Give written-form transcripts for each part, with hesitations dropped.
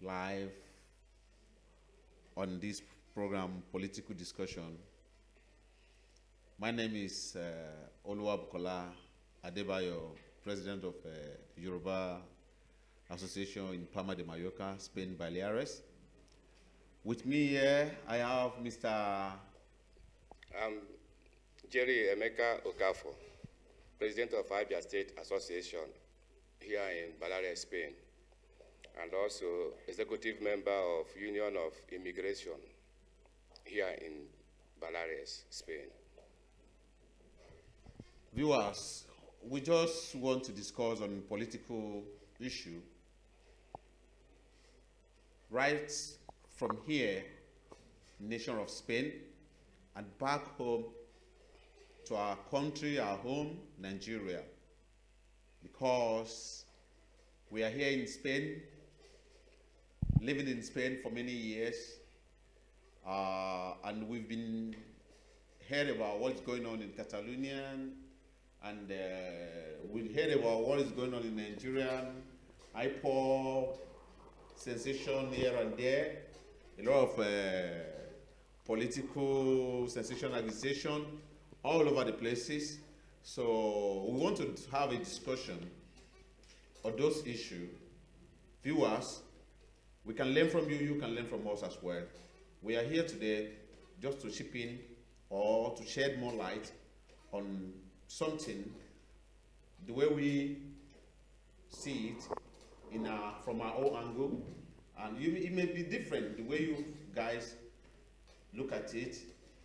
live on this program, Political Discussion. My name is Oluwabukola Adebayo, President of Yoruba Association in Palma de Mallorca, Spain, Baleares. With me here, I have Mr. Emeka Okafor, President of Abia State Association here in Baleares, Spain, and also Executive Member of Union of Immigration here in Baleares, Spain. Viewers, we just want to discuss on political issue. Right from here, nation of Spain, and back home to our country, our home, Nigeria. Because we are here in Spain, living in Spain for many years, and we've been heard about what's going on in Catalonia, and we heard about what is going on in Nigeria, IPOB, sensation here and there, a lot of political sensationalization all over the places. So we want to have a discussion on those issues. Viewers, we can learn from you, you can learn from us as well. We are here today just to chip in or to shed more light on something, the way we see it from our own angle, and it may be different the way you guys look at it,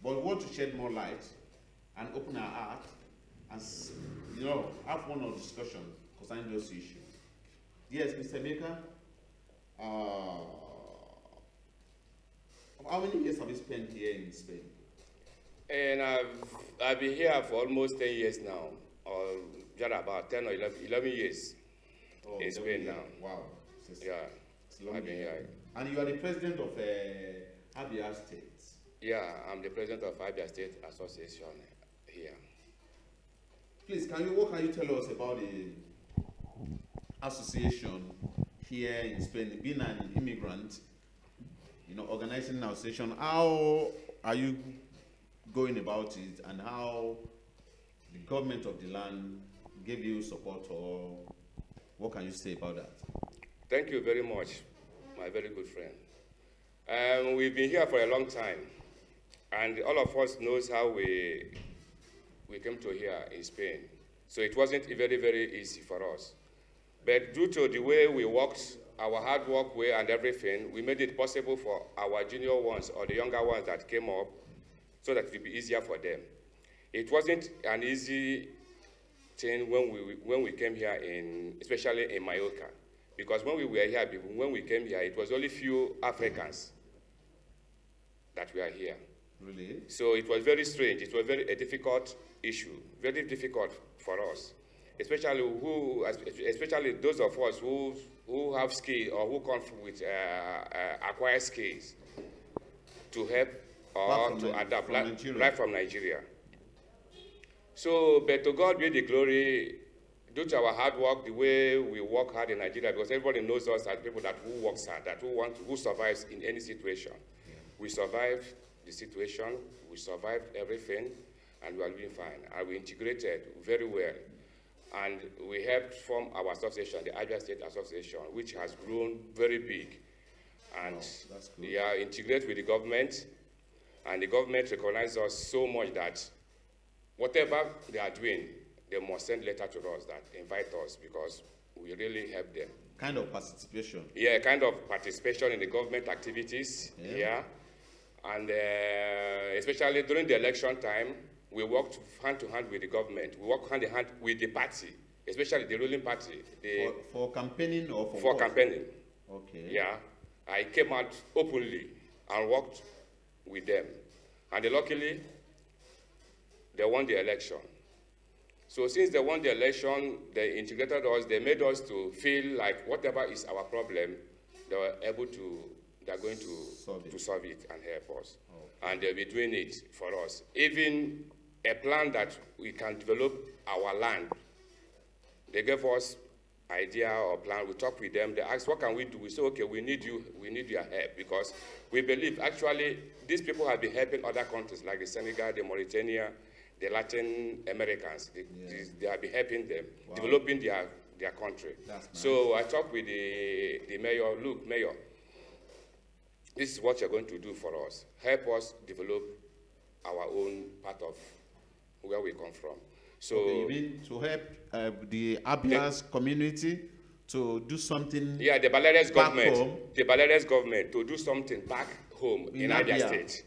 but we want to shed more light and open our heart and have one of discussion concerning those issues. Yes, Mr. Emeka, how many years have you spent here in Spain? And I've been here for almost 10 years now, or just about 10 or 11 years in Spain now. Wow. Yeah, I've been here. And you are the president of Abia State. Yeah, I'm the president of Abia State Association here. Please, what can you tell us about the association here in Spain? Being an immigrant, organizing an association, how are you going about it, and how the government of the land gave you support, or what can you say about that? Thank you very much, my very good friend. We've been here for a long time, and all of us knows how we came to here in Spain. So it wasn't very, very easy for us. But due to the way we worked, our hard work way and everything, we made it possible for our junior ones or the younger ones that came up so that it would be easier for them. It wasn't an easy thing when we came here, especially in Mallorca. Because when we were here, when we came here, it was only few Africans that were here. Really? So it was very strange. It was a difficult issue, very difficult for us, especially those of us who have skills or who come with acquired skills to help or to adapt right from Nigeria. So, but to God be the glory. Due to our hard work, the way we work hard in Nigeria, because everybody knows us as people who works hard, who survives in any situation. Yeah. We survived the situation, we survived everything, and we are doing fine. And we integrated very well. And we helped form our association, the Abia State Association, which has grown very big. And we are integrated with the government, and the government recognizes us so much that whatever they are doing, they must send letter to us that invite us, because we really help them. Kind of participation. Yeah, kind of participation in the government activities. Yeah. And especially during the election time, we worked hand to hand with the government. We worked hand in hand with the party, especially the ruling party. For campaigning or for For what? campaigning. Okay. Yeah. I came out openly and worked with them. And luckily, they won the election. So since they won the election, they integrated us, they made us to feel like whatever is our problem, they are going to solve it and help us. Okay. And they'll be doing it for us. Even a plan that we can develop our land. They gave us idea or plan. We talk with them. They ask, what can we do? We say, okay, we need you. We need your help, because we believe actually these people have been helping other countries like the Senegal, the Mauritania, the Latin Americans. They have been helping them, developing their country. Nice. So I talked with the mayor. Look, mayor, this is what you're going to do for us. Help us develop our own part of where we come from. So you mean to help the Abia's community to do something? Yeah, the Baleares government. The Baleares government to do something back home in Abia State.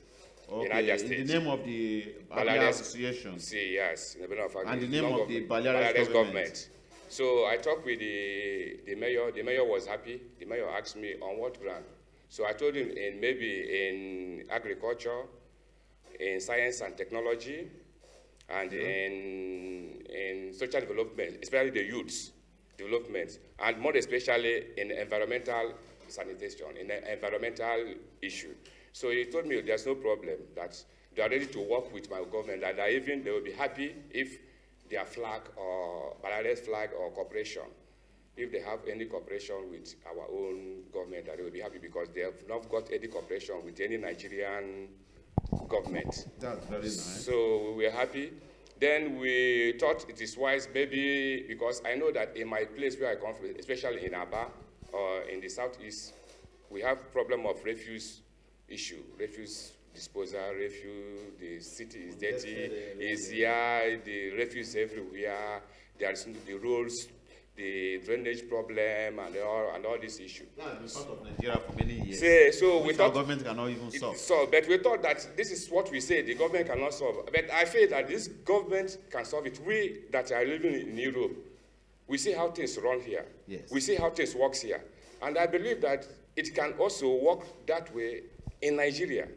Okay. In Abia State. In the name of the Abia Association. See, yes. In the name of and the name of the Baleares government. So I talked with the mayor. The mayor was happy. The mayor asked me on what ground. So I told him maybe in agriculture, in science and technology, and in social development, especially the youth development, and more especially in environmental sanitation, in the environmental issue. So he told me there's no problem, that they are ready to work with my government, and that even they will be happy if their flag or Baleares flag or cooperation, if they have any cooperation with our own government, that they will be happy, because they have not got any cooperation with any Nigerian government. That's very nice. So we were happy. Then we thought it is wise, maybe, because I know that in my place where I come from, especially in Abia or in the southeast, we have problem of refuse issue, refuse disposal, the city is dirty, the refuse everywhere, there's the roads, the drainage problem, and all this issue. That's been part of Nigeria for many years. So we thought our government cannot even solve. But we thought that this is what we say, the government cannot solve. But I feel that this government can solve it. We that are living in Europe, we see how things run here. Yes. We see how things work here. And I believe that it can also work that way in Nigeria.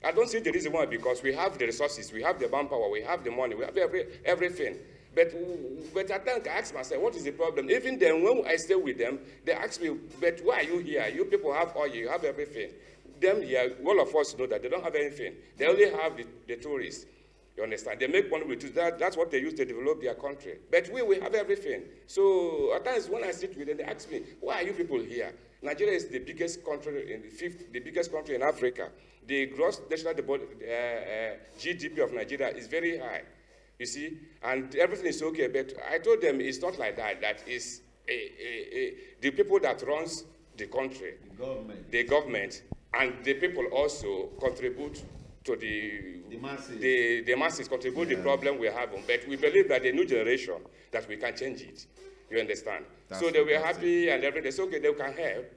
I don't see the reason why, because we have the resources, we have the manpower, we have the money, we have everything. But I think I ask myself, what is the problem? Even then, when I stay with them, they ask me, but why are you here? You people have oil, you have everything. Them here, all of us know that they don't have anything. They only have the tourists. You understand? They make money with that. That's what they use to develop their country. But we have everything. So at times when I sit with them, they ask me, why are you people here? Nigeria is the biggest country the biggest country in Africa. The gross national GDP of Nigeria is very high. You see, and everything is okay, but I told them it's not like that. That is the people that runs the country, the government, and the people also contribute to the masses. The masses contribute the problem we're having. But we believe that the new generation, that we can change it. You understand? So they were happy and everything. They said, okay, they can help.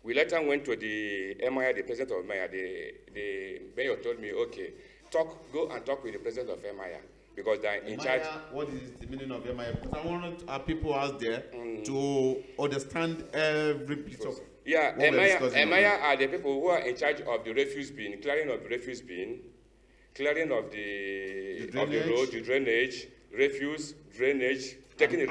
We later went to the MIA, the president of MIA. The mayor told me, okay, go and talk with the president of MIA. Because they're in charge. What is the meaning of MIA? Because I want our people out there to understand every bit of. Yeah, MIA are the people who are in charge of the refuse bin, clearing of the refuse bin, clearing of the road, the drainage, refuse, drainage, taking the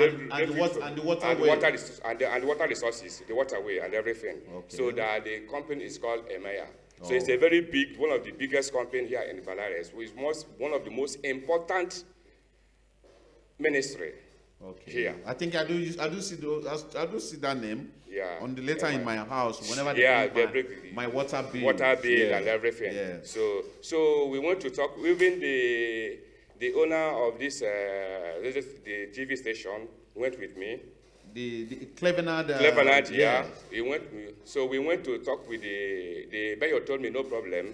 water resources, the waterway and everything. Okay. So that the company is called MIA. So it's a very big, one of the biggest companies here in Baleares, which is one of the most important ministry here. I think I do see that name on the letter in my house whenever they bring my water bill. Water bill and everything. Yeah. So we want to talk, even the owner of this the TV station went with me. The Clevenard, yeah. He went. So we went to talk with the mayor. Told me no problem.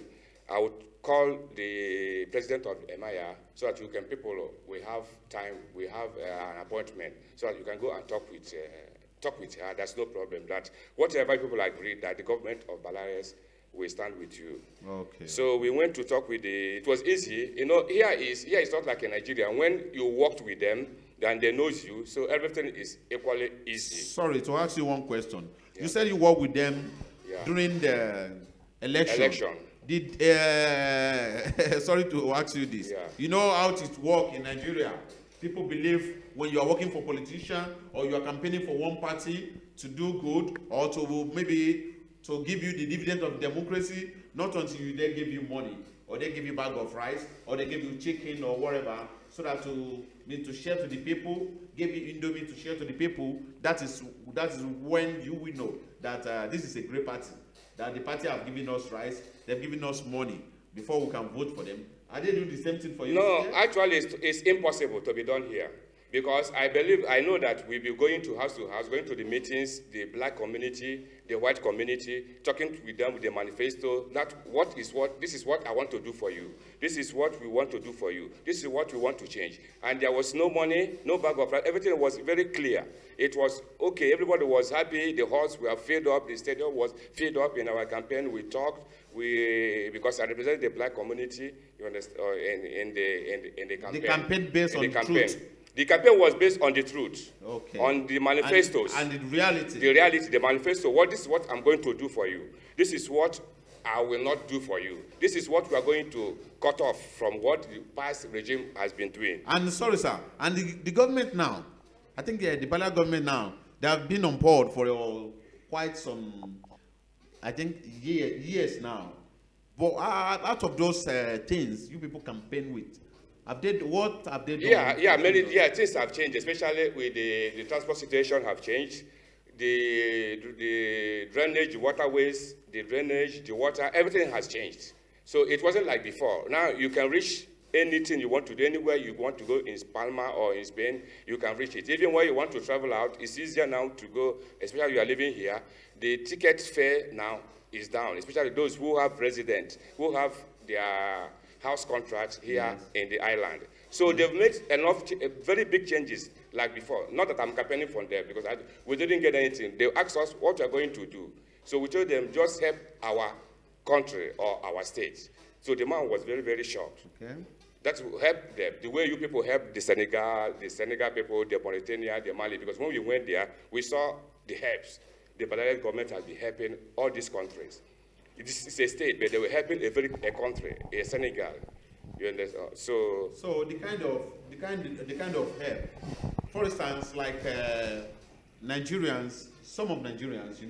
I would call the president of MIA so that we have time. We have an appointment so that you can go and talk with her. That's no problem. That whatever people agree, that the government of Baleares will stand with you. Okay. So we went to talk with it was easy. You know, here is not like in Nigeria. When you worked with them, then they know you, so everything is equally easy. Sorry, to ask you one question. Yeah. You said you worked with them during the election. Did sorry to ask you this. Yeah. You know how it works in Nigeria. People believe when you are working for a politician or you are campaigning for one party to do good or to maybe to give you the dividend of democracy, not until they give you money or they give you a bag of rice or they give you chicken or whatever, so that to share to the people, give you indomie to share to the people, that is when you will know that this is a great party, that the party have given us rights, they've given us money before we can vote for them. Are they doing the same thing for you? No, actually, it's impossible to be done here. Because I know that we'll be going to house, going to the meetings, the black community, the white community, talking with them with the manifesto. This is what I want to do for you. This is what we want to do for you. This is what we want to change. And there was no money, no bag of rice. Everything was very clear. It was okay. Everybody was happy. The halls were filled up. The stadium was filled up. In our campaign, we talked. Because I represent the black community, you understand, in the campaign. The campaign based on truth. The campaign was based on the truth, okay, on the manifestos. And the reality. The reality, the manifesto. This is what I'm going to do for you. This is what I will not do for you. This is what we are going to cut off from what the past regime has been doing. And sorry, sir, and the government now, I think the Bala government now, they have been on board for quite some, I think, years now. But out of those things you people campaign with, what have they done? Things have changed, especially with the transport situation have changed. The drainage, the waterways, the drainage, the water, everything has changed. So it wasn't like before. Now you can reach anything you want to do, anywhere you want to go in Palma or in Spain, you can reach it. Even when you want to travel out, it's easier now to go, especially if you are living here. The ticket fare now is down, especially those who have residents, who have their house contracts here in the island. So they've made very big changes like before. Not that I'm campaigning for them, because we didn't get anything. They asked us what we're going to do. So we told them, just help our country or our state. So the man was very, very shocked. Okay. That will help them, the way you people help the Senegal people, the Mauritania, the Mali, because when we went there, we saw the helps. The Bangladesh government has been helping all these countries. This is a state, but they were helping a country, a Senegal. You understand? So the kind of help. For instance, like Nigerians, some of Nigerians,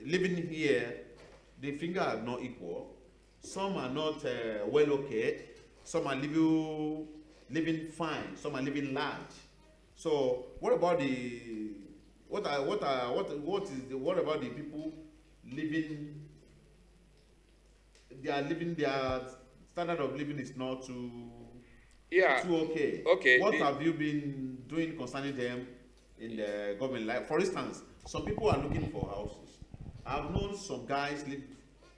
living here, the fingers are not equal. Some are not well okay. Some are living fine. Some are living large. So what about what about the people living? Their standard of living is not too okay. Okay. What have you been doing concerning them in the government? Like, for instance, some people are looking for houses. I've known some guys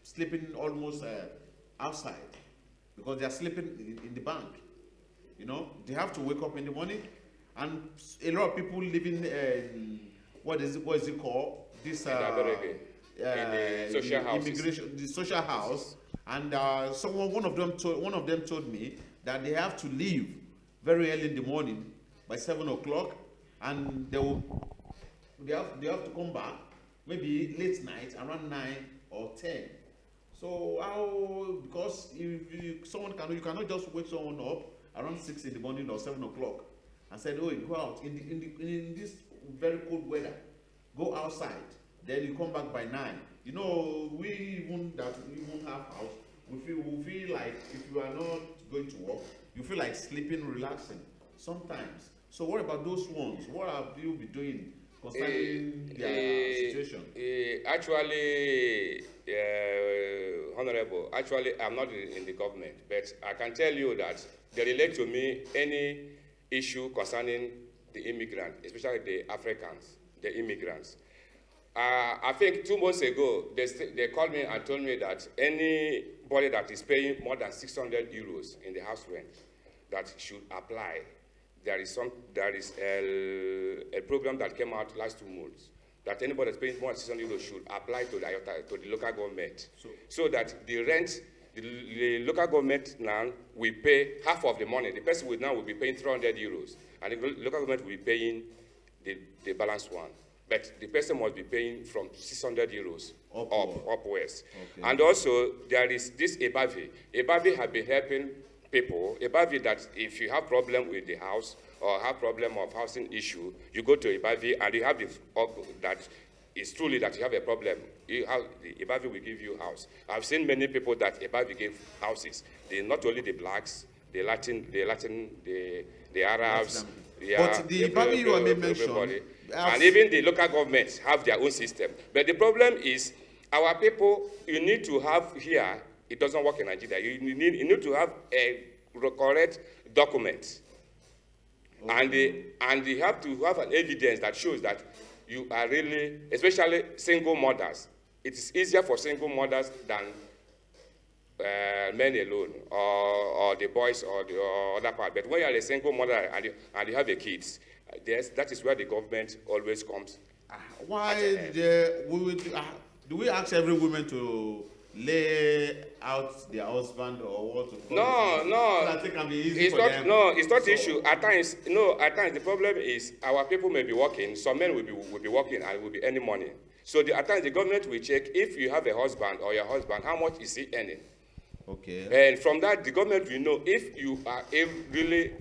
sleeping almost outside because they are sleeping in the bank. They have to wake up in the morning, and a lot of people living in what is it called? This the social house. Immigration, the social house, and one of them told me that they have to leave very early in the morning by 7 o'clock, and they have to come back maybe late night around 9 or 10. So because if you cannot just wake someone up around 6 in the morning or 7 o'clock and say, oh, you go out in this very cold weather, go outside, then you come back by 9. We even have house, we feel like if you are not going to work, you feel like sleeping, relaxing sometimes. So what about those ones? What have you been doing concerning their situation? Honorable, I'm not in the government, but I can tell you that they relate to me any issue concerning the immigrant, especially the Africans, the immigrants. I think 2 months ago, they called me and told me that anybody that is paying more than 600 euros in the house rent, that should apply. There is a program that came out last 2 months that anybody that's paying more than 600 euros should apply to the local government, so that the rent, the local government now will pay half of the money. The person will be paying 300 euros, and the local government will be paying the balance one. But the person must be paying from 600 euros upwards. Okay. And also, there is this EBAVI. EBAVI has been helping people. EBAVI, that if you have problem with the house or have problem of housing issue, you go to EBAVI and you have that it's truly that you have a problem. The EBAVI will give you house. I've seen many people that EBAVI gave houses. Not only the blacks, the Arabs, Yeah, but the Babi you mentioned, everybody. And even the local governments have their own system. But the problem is, our people, you need to have here, it doesn't work in Nigeria, you need to have a correct document. Okay. And you have to have an evidence that shows that you are really, especially single mothers. It is easier for single mothers than men alone, or the boys, or the other part. But when you are a single mother and you have a kids, that is where the government always comes. Why do we ask every woman to lay out their husband or what? No. I think can be easy it's for not. them. No, it's not issue. At times, the problem is our people may be working. Some men will be working and will be earning money. So at times the government will check if you have a husband or your husband, how much is he earning? Okay. And from that, the government will know if you are really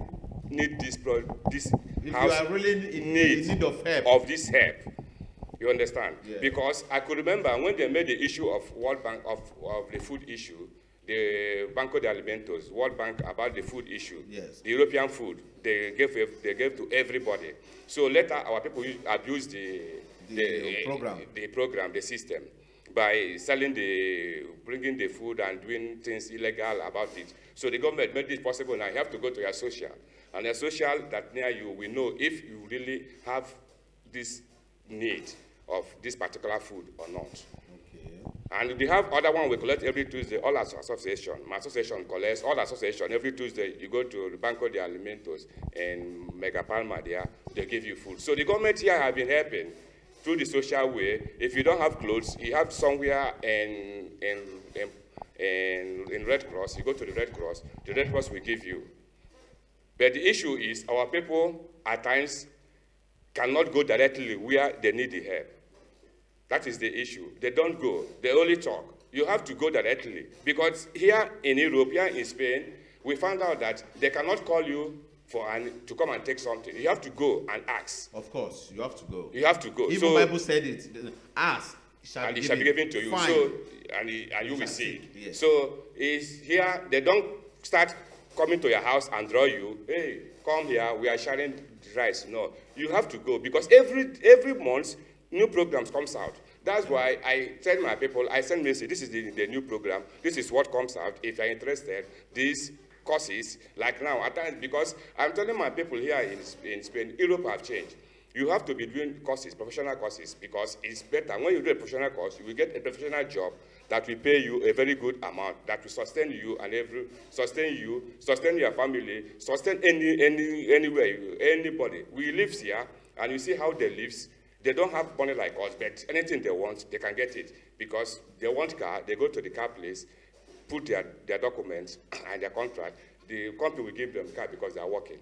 need this if house, you are really in need of help. Of this help. You understand? Yeah. Because I could remember when they made the issue of World Bank of the food issue, the Banco de Alimentos, World Bank about the food issue, yes. The European food, they gave to everybody. So later our people abused the program, the system, by bringing the food and doing things illegal about it. So the government made it possible. Now you have to go to your social, and your social that near you will know if you really have this need of this particular food or not. Okay. And we have other one we collect every Tuesday, all our association. My association collects, all association, every Tuesday you go to the Banco de Alimentos and Mega Palma there, they give you food. So the government here have been helping through the social way. If you don't have clothes, you have somewhere in Red Cross, you go to the Red Cross will give you. But the issue is our people at times cannot go directly where they need the help. That is the issue. They don't go. They only talk. You have to go directly. Because here in Europe, here in Spain, we found out that they cannot call you to come and take something. You have to go and ask. Of course, you have to go. You have to go. Even the Bible said it. Ask, and it shall be given to you. Fine. So, and you will see. Yes. So is here, they don't start coming to your house and draw you. Hey, come here, we are sharing rice. No, you have to go, because every month new programs comes out. That's why I tell my people, I send message, this is the new program, this is what comes out. If you're interested, these courses, like now, at times, because I'm telling my people here in Spain, Europe have changed. You have to be doing courses, professional courses, because it's better. When you do a professional course, you will get a professional job that will pay you a very good amount, that will sustain you and sustain your family, sustain anywhere, anybody. We live here, and you see how they live. They don't have money like us, but anything they want, they can get it. Because they want car, they go to the car place, put their documents and their contract. The company will give them car because they are working.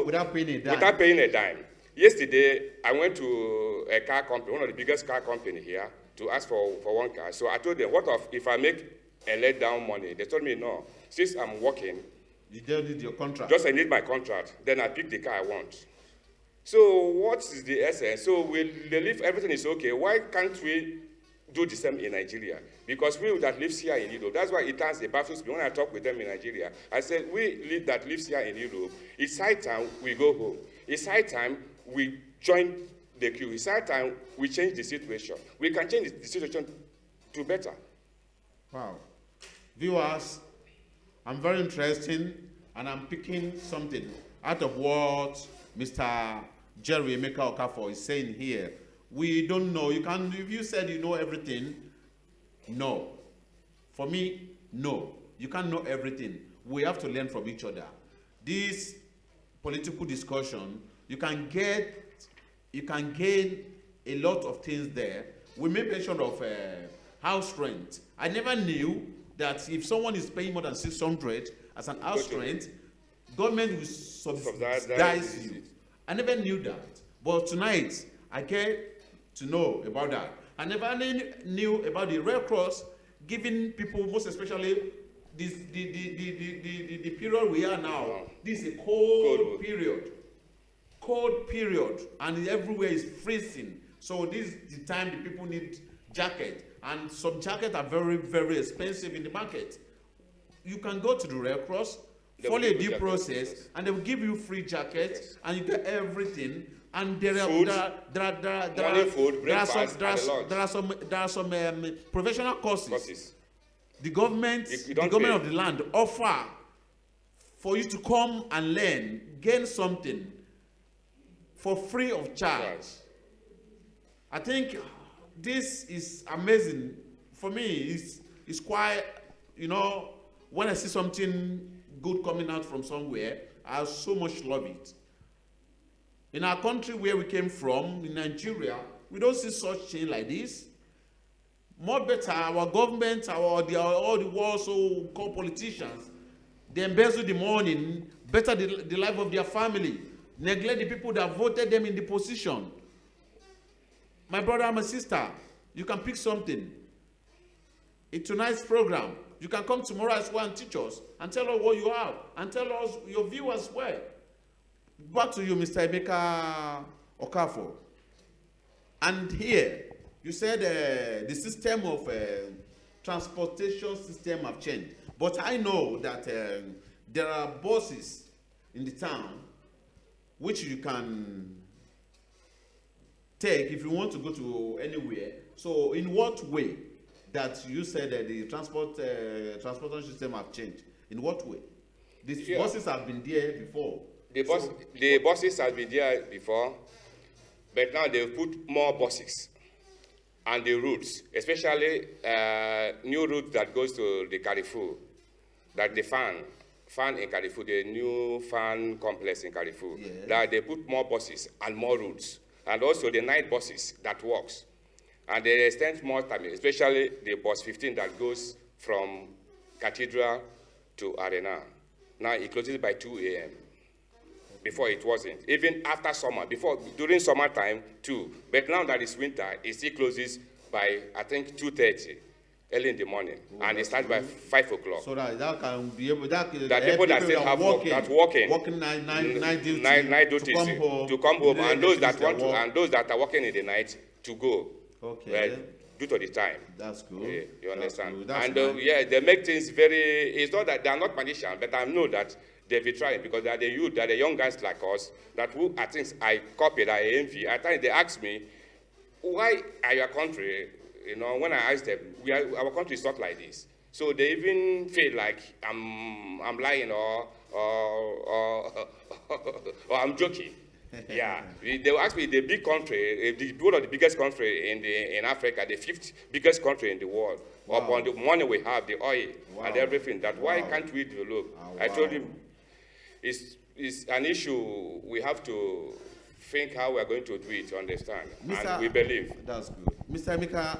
Without paying a dime. Without paying a dime. Yesterday, I went to a car company, one of the biggest car company here, to ask for one car. So I told them, what if I make a let down money? They told me, no. Since I'm working, you don't need your contract. Just I need my contract. Then I pick the car I want. So what is the essence? So we live, everything is okay. Why can't we do the same in Nigeria? Because we that lives here in Europe, that's why it baffles me when I talk with them in Nigeria. I said, we that lives here in Europe, it's high time we go home. It's high time we join the queue. It's high time we change the situation. We can change the situation to better. Wow. Viewers, I'm very interested, and I'm picking something out of what Mr. Jerry Emeka Okafor is saying here. We don't know. If you said you know everything, no. For me, no. You can't know everything. We have to learn from each other. This political discussion, you can gain a lot of things there. We made mention of house rent. I never knew that if someone is paying more than 600 as an house rent, government will subsidize you. I never knew that. But tonight, I get to know about that. I never knew about the Red Cross giving people, most especially the period we are now. This is a cold period. Cold period, and everywhere is freezing. So this is the time the people need jacket, and some jackets are very, very expensive in the market. You can go to the Red Cross. follow a due process, and they will give you free jackets, and you get everything. And there are some professional courses. The government of the land offer for you to come and learn, gain something for free of charge. Yes. I think this is amazing. For me, it's quite, when I see something good coming out from somewhere, I so much love it. In our country where we came from, in Nigeria, we don't see such thing like this. More better, our government, all the world so-called politicians, they embezzle the money, better the life of their family, neglect the people that voted them in the position. My brother and my sister, you can pick something. It's tonight's program. You can come tomorrow as well and teach us, and tell us what you have, and tell us your view as well. Back to you, Mr. Emeka Okafor. And here, you said the system of transportation system have changed. But I know that there are buses in the town which you can take if you want to go to anywhere. So in what way that you said that the transportation system have changed? In what way? These buses have been there before. The buses have been there before, but now they've put more buses. And the routes, especially new route that goes to the Carrefour, that the fan in Carrefour, the new fan complex in Carrefour, yeah. That they put more buses and more routes, and also the night buses that works. And they extend more time, especially the bus 15 that goes from Cathedral to Arena. Now it closes by 2 a.m. Before it wasn't. Even after summer, during summertime too. But now that it's winter, it still closes by, I think, 2:30, early in the morning. And it starts by 5 o'clock. So that can be able, that people that still have work, that working night duty, to come home, and those that want to, and those that are working in the night to go. Okay. Right, due to the time. That's good. Yeah, you understand? That's and yeah, they make things very, it's not that they are not magicians, but I know that they've been trying, because they are the youth, they are the young guys like us, that who I think I copied, I envy. At times they ask me, why are your country, when I ask them, our country is not like this. So they even feel like I'm lying or I'm joking. Yeah, they will ask me, the big country, one of the biggest country in Africa, the 5th biggest country in the world, wow. Upon the money we have, the oil, wow. And everything, that why can't we develop? Wow. I told him, it's an issue we have to think how we are going to do it, understand, and we believe. That's good. Mr. Emeka,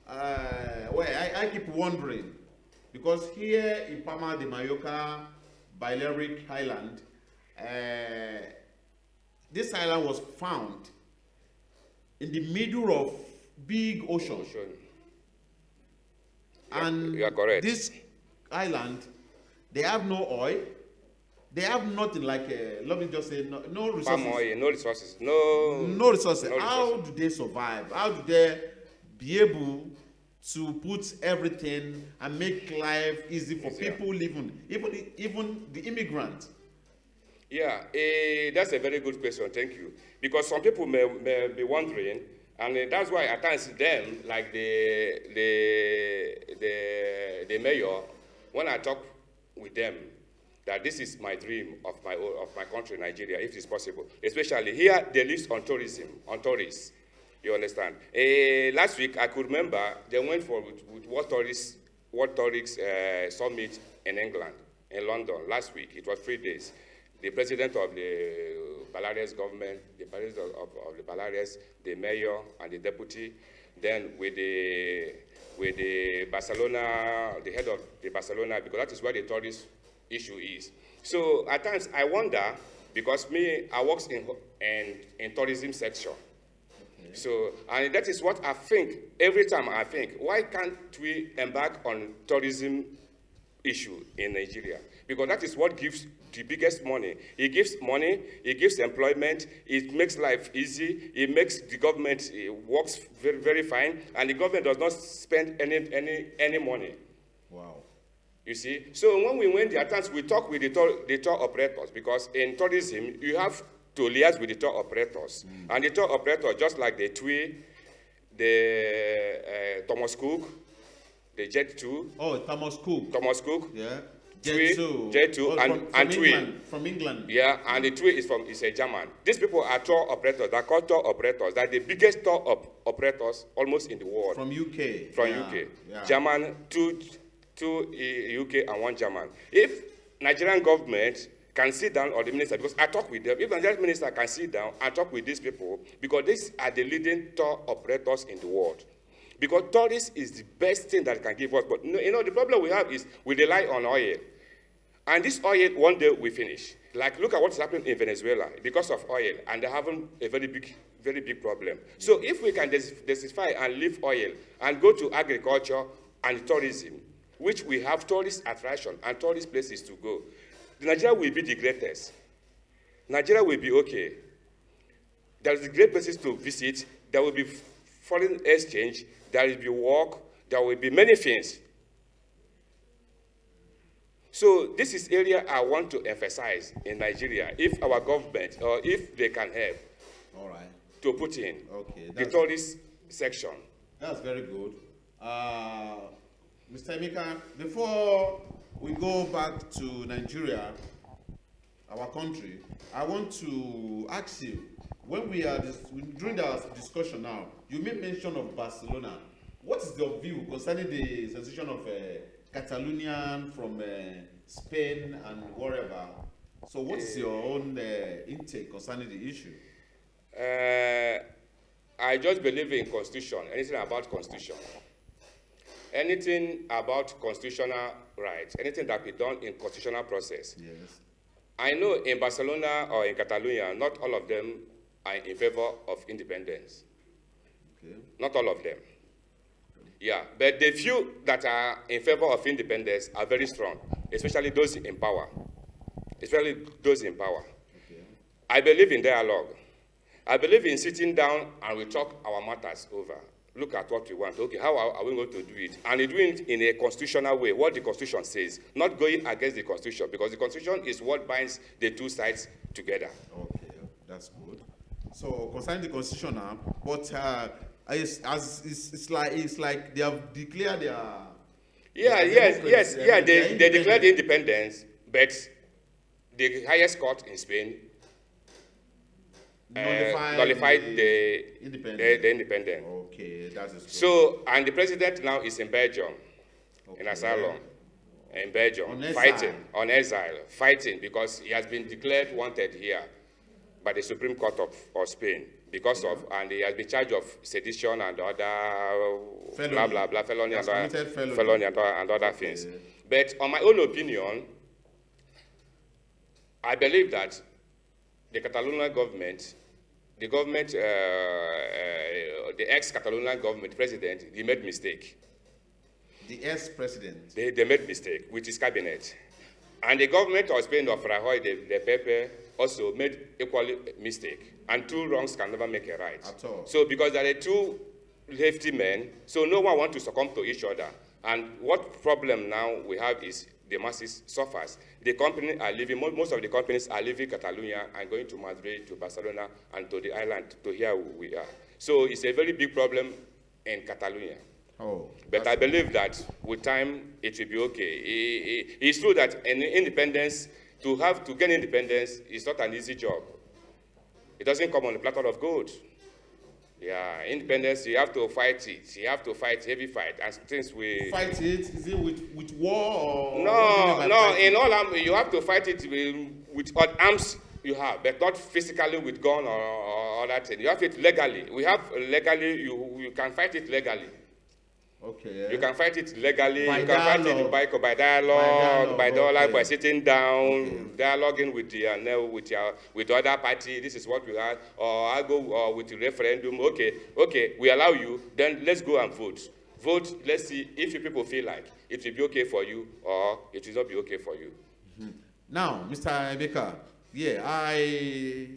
I keep wondering, because here in Palma de Mallorca, Balearic Island, this island was found in the middle of big ocean. And you are correct. This island, they have no oil. They have nothing like, let me just say, no resources. Palm oil, no resources. No resources. How do they survive? How do they be able to put everything and make life easy for people living, even the immigrants? Yeah, that's a very good question, thank you. Because some people may be wondering, and that's why at times them, like the mayor, when I talk with them, that this is my dream of my country, Nigeria, if it's possible. Especially here, they list on tourism, on tourists. You understand? Last week, I could remember they went for with World Tourists Summit in England, in London, last week. It was 3 days. The president of the Balearic government, the president of the Balearics, the mayor and the deputy, then with the Barcelona, the head of the Barcelona, because that is where the tourist issue is. So at times I wonder, because I work in tourism section. Okay. So, and that is what I think, every time I think, why can't we embark on tourism issue in Nigeria? Because that is what gives the biggest money. It gives money, it gives employment, it makes life easy, it makes the government works very, very fine, and the government does not spend any money. Wow. You see? So when we went there, we talk with the tour operators, because in tourism, you have to liaise with the tour operators. And the tour operator, just like the TUI, the Thomas Cook, the Jet 2. Oh, Thomas Cook. Thomas Cook. Yeah. Jet 2 and TUI. From England. Yeah, and the TUI is a German. These people are tour operators. They're called tour operators. They're the biggest tour operators almost in the world. From UK. From UK. Yeah. German, two UK and one German. If Nigerian government can sit down, or the minister, because I talk with them, if the Nigerian minister can sit down and talk with these people, because these are the leading tour operators in the world. Because tourists is the best thing that can give us. But the problem we have is we rely on oil. And this oil, one day we finish. Like, look at what's happening in Venezuela because of oil, and they're having a very big problem. So if we can diversify and leave oil and go to agriculture and tourism, which we have tourist attraction and tourist places to go, Nigeria will be the greatest. Nigeria will be okay. There is great places to visit. There will be foreign exchange. There will be work. There will be many things. So this is area I want to emphasize in Nigeria, if our government, or if they can help, all right, to put in the tourist section. That's very good. Mr. Emeka, before we go back to Nigeria, our country, I want to ask you, when we are during the discussion now, you made mention of Barcelona. What is your view concerning the secession of Catalonian from Spain and wherever? So what is your own intake concerning the issue? I just believe in constitution, anything about constitution. Anything about constitutional rights, anything that be done in constitutional process. Yes. I know in Barcelona or in Catalonia, not all of them are in favor of independence. Okay. Not all of them. Yeah, but the few that are in favor of independence are very strong, especially those in power. Especially those in power. Okay. I believe in dialogue. I believe in sitting down and we talk our matters over. Look at what we want. Okay, how are we going to do it? And doing it in a constitutional way, what the Constitution says, not going against the Constitution, because the Constitution is what binds the two sides together. Okay, that's good. So concerning the Constitution now, but it's like they have declared their. They declared independence, but the highest court in Spain nullified the independence. Okay, that's a story. So, and the president now is in Belgium, in asylum, in Belgium, on exile, fighting because he has been declared wanted here by the Supreme Court of Spain because of, and he has been charged of sedition and other felony and other things. But on my own opinion, I believe that the Catalonian government, the ex-Catalonian government president, he made mistake. The ex-president? They made mistake with his cabinet. And the government of Spain, of Rajoy, the Pepe, also made equally mistake. And two wrongs can never make a right. At all. So because there are two lefty men, so no one wants to succumb to each other. And what problem now we have is the masses suffers. The company are leaving, most of the companies are leaving Catalonia and going to Madrid, to Barcelona, and to the island, to here we are. So it's a very big problem in Catalonia. Oh, but I believe that with time, it will be okay. It's true that an independence, to gain independence is not an easy job. It doesn't come on a platter of gold. Yeah, independence, you have to fight it. You have to fight heavy fight. And since we fight it, is it with war or no, in all you have to fight it with what arms you have, but not physically with gun or other thing. You have it legally. We have legally, you can fight it legally. Okay. Yeah. You can fight it legally. By you can dialogue. fight it by dialogue, by sitting down, dialoguing with the other party. This is what we have. Or I go with the referendum. Okay, we allow you. Then let's go and vote. Vote. Let's see if you people feel like it will be okay for you or it will not be okay for you. Mm-hmm. Now, Mr. Emeka, yeah, I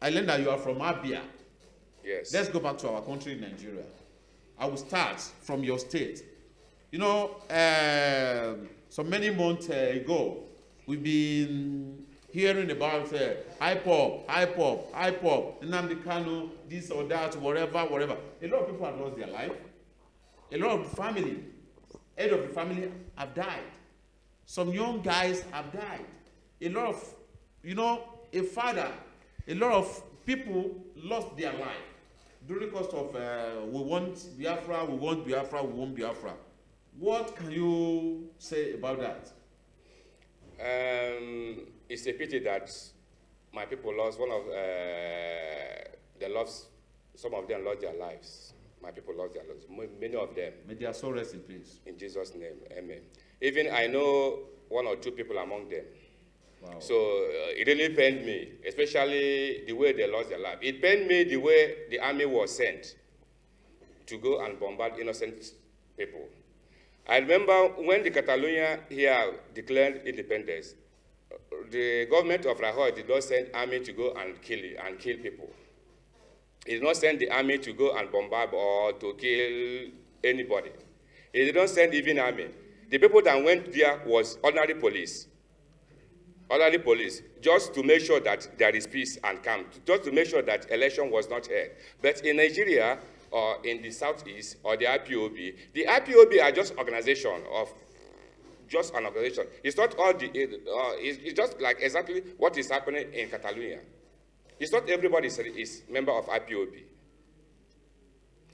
learned that you are from Abia. Yes. Let's go back to our country, Nigeria. I will start from your state. You know, so many months ago, we've been hearing about IPOP, Nnamdi Kanu, this or that, whatever. A lot of people have lost their life. A lot of the family, head of the family have died. Some young guys have died. A lot of, you know, a father, a lot of people lost their life during the course of we want Biafra. What can you say about that? It's a pity that my people lost some of them lost their lives. My people lost their lives, many of them. May their soul rest in peace. In Jesus' name, amen. Even I know 1 or 2 people among them. Wow. So it really pained me, especially the way they lost their life. It pained me the way the army was sent to go and bombard innocent people. I remember when the Catalonia here declared independence, the government of Rajoy did not send army to go and kill people. It did not send the army to go and bombard or to kill anybody. It did not send even army. The people that went there was ordinary police, just to make sure that there is peace and calm, just to make sure that election was not held. But in Nigeria, or in the southeast, or the IPOB are just an organization. It's not all it's just like exactly what is happening in Catalonia. It's not everybody is member of IPOB.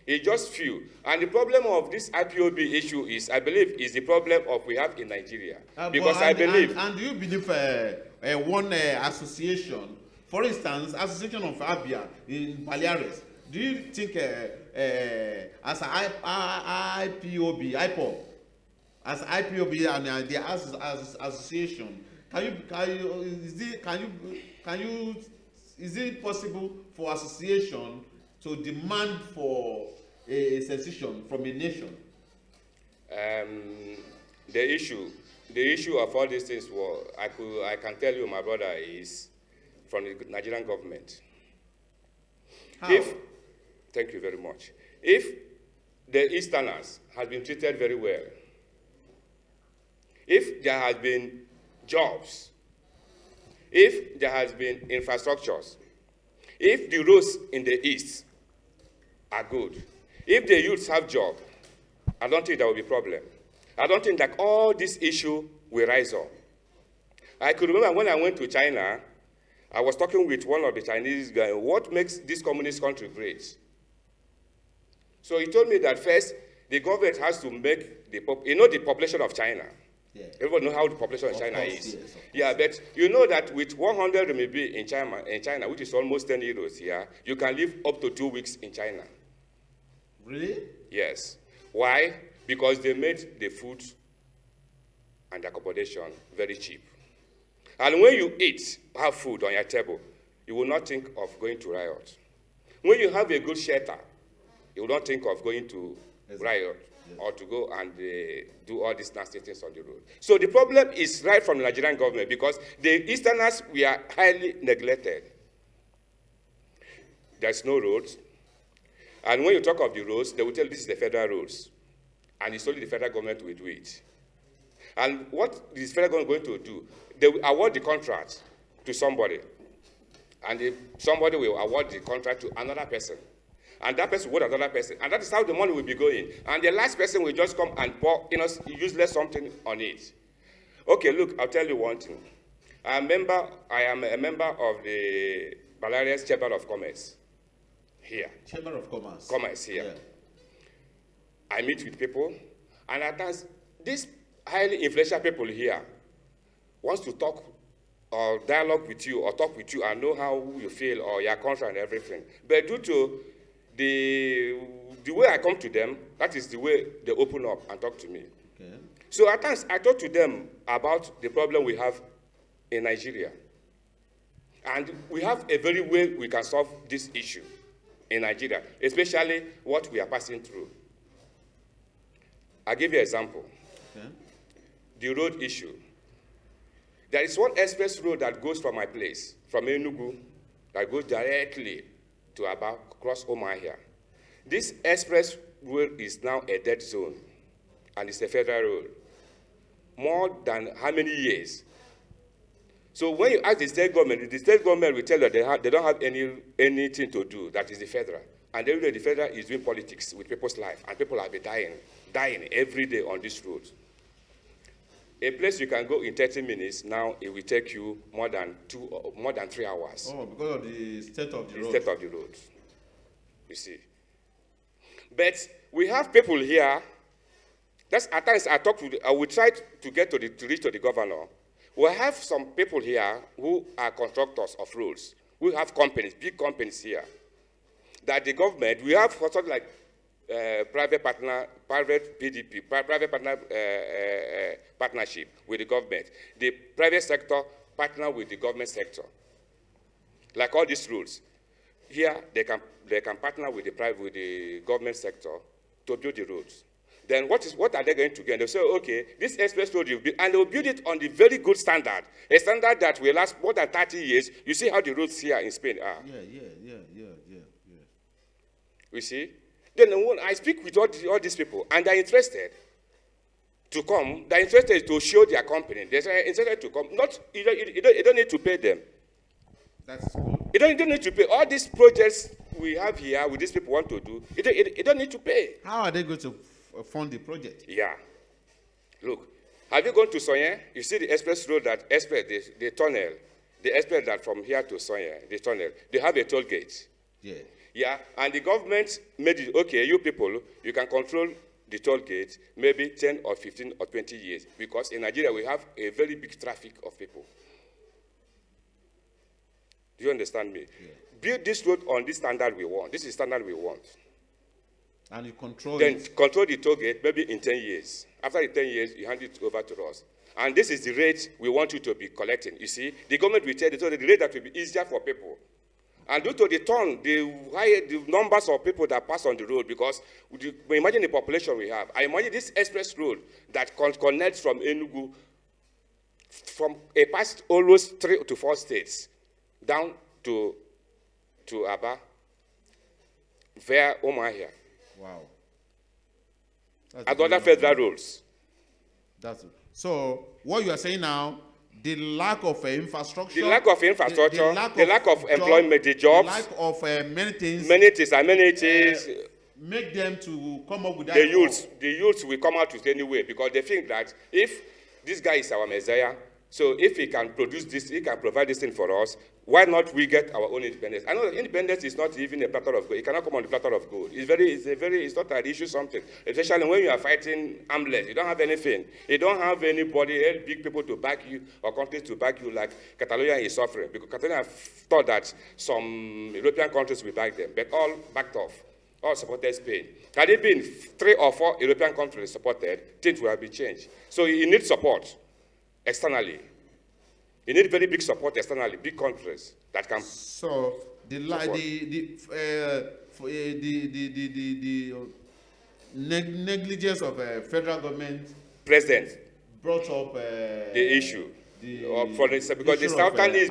It's just few. And the problem of this IPOB issue is, I believe, is the problem we have in Nigeria. Because I believe... And do you believe one association, for instance, Association of Abia in Baleares, do you think as an IPOB, as IPOB and the association, is it possible for association to demand for a secession from a nation? The issue of all these things, I can tell you, my brother, is from the Nigerian government. How? Thank you very much. If the Easterners have been treated very well, if there has been jobs, if there has been infrastructures, if the roads in the East are good, if the youths have jobs, I don't think there will be a problem. I don't think that all this issue will rise up. I could remember when I went to China, I was talking with one of the Chinese guys, what makes this communist country great? So he told me that first, the government has to make the population of China. Yeah. Everybody knows how the population of China is. Yes, yeah, but you know that with 100 RMB in China, which is almost 10 euros here, you can live up to 2 weeks in China. Really? Yes. Why? Because they made the food and accommodation very cheap. And when you have food on your table, you will not think of going to riot. When you have a good shelter, you will not think of going to riot or to go and do all these nasty things on the road. So the problem is right from the Nigerian government because the Easterners, we are highly neglected. There's no roads. And when you talk of the roads, they will tell you this is the federal roads. And it's only the federal government will do it. And what is the federal government going to do? They will award the contract to somebody. And somebody will award the contract to another person. And that person will award another person. And that is how the money will be going. And the last person will just come and pour useless something on it. Okay, look, I'll tell you one thing. I am a member of the Baleares Chamber of Commerce here. Chamber of Commerce? Commerce here. Yeah. I meet with people, and at times, these highly influential people here wants to talk or dialogue with you or talk with you and know how you feel or your country and everything. But due to the way I come to them, that is the way they open up and talk to me. Okay. So at times, I talk to them about the problem we have in Nigeria. And we have a very way we can solve this issue in Nigeria, especially what we are passing through. I'll give you an example. Okay. The road issue. There is one express road that goes from my place, from Enugu, that goes directly to Abia, across Omahia. This express road is now a dead zone. and it's a federal road. More than how many years? So when you ask the state government will tell you they don't have anything to do. That is the federal. And every day the federal is doing politics with people's life, and people have been dying every day on this road. A place you can go in 30 minutes, now it will take you more than 3 hours. Oh, because of the state of the road. The state of the road, you see. But we have people here. That's at times I will try to get to reach to the governor. We have some people here who are constructors of roads. We have companies, big companies here. That the government, we have something like private partnership with the government. The private sector partner with the government sector. Like all these roads. Here, they can partner with the government sector to build the roads. Then what are they going to get? They'll say, okay, this express road you build, and they'll build it on the very good standard, a standard that will last more than 30 years. You see how the roads here in Spain are. Yeah. You see? Then when I speak with all these people, and they're interested to come, they're interested to show their company. They're interested to come. You don't need to pay them. That's cool. You don't need to pay. All these projects we have here, with these people want to do, you don't need to pay. How are they going to fund the project? Yeah. Look, have you gone to Soyen? You see the express road the tunnel, the express that from here to Soyen, the tunnel, they have a toll gate. Yeah. Yeah, and the government made it, okay, you people, you can control the toll gate maybe 10 or 15 or 20 years, because in Nigeria we have a very big traffic of people. Do you understand me? Yeah. Build this road on this standard we want. This is the standard we want. And you control then control the toll gate maybe in 10 years. After the 10 years, you hand it over to us. And this is the rate we want you to be collecting. You see, the government will tell you the rate that will be easier for people. And due to the numbers of people that pass on the road, because imagine the population we have. I imagine this express road that connects from Enugu, from a past almost 3 to 4 states, down to Abia, via Omahia. Wow. And other federal roads. So what you are saying now, the lack of infrastructure, the lack of employment, the jobs, the lack of amenities, make them to come up with that. The youths will come out with anyway, because they think that if this guy is our Messiah, so if he can produce this, he can provide this thing for us, why not we get our own independence? I know independence is not even a platter of gold. It cannot come on the platter of gold. It's not an issue something. Especially when you are fighting armless. You don't have anything. You don't have anybody, big people to back you or countries to back you, like Catalonia is suffering. Because Catalonia thought that some European countries will back them, but all backed off. All supported Spain. Had it been 3 or 4 European countries supported, things would have been changed. So you need support externally. You need very big support externally, big countries that can. So the negligence of federal government president brought up the issue. Because the southerners,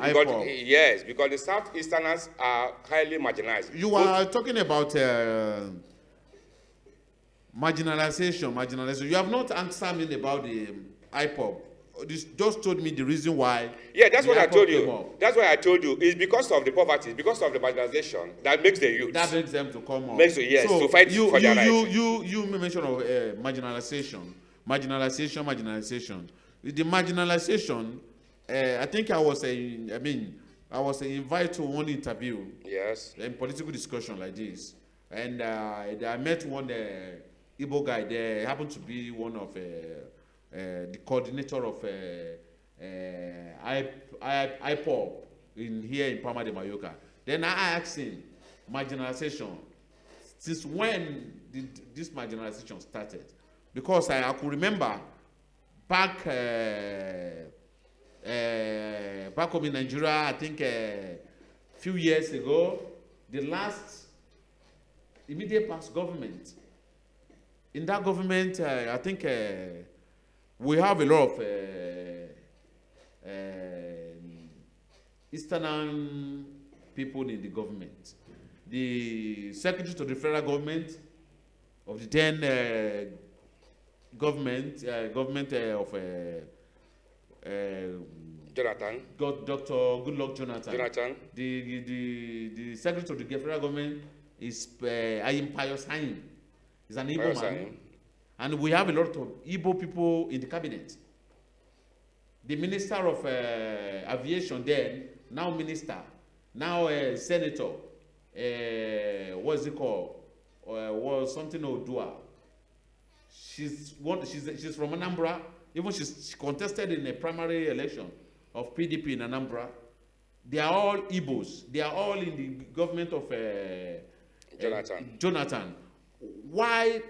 because the southeasterners are highly marginalized. You are talking about marginalization. You have not answered me about the IPOB. This just told me the reason why. Yeah, that's what I told you. That's why I told you. It's because of the poverty, because of the marginalization that makes the youth. That makes them to come on. Makes yes, so to fight for their rights. You mentioned of marginalization. The marginalization. I think I was invited to one interview. Yes. In political discussion like this, and I met one Igbo guy there. He happened to be one of the coordinator of IPOB here in Palma de Mallorca. Then I asked him, marginalization, since when did this marginalization started? Because I could remember back home in Nigeria, I think a few years ago, the last immediate past government. In that government, I think we have a lot of Eastern people in the government. The secretary to the federal government of the then government of Jonathan. Dr. Goodluck Jonathan. The secretary of the federal government is Ayim Pius Ayim. He's an Igbo man. And we have a lot of Igbo people in the cabinet. The minister of aviation then, now minister, now senator, what is it called? Was something Odua. She's from Anambra. Even she contested in a primary election of PDP in Anambra. They are all Igbos. They are all in the government of Jonathan. Why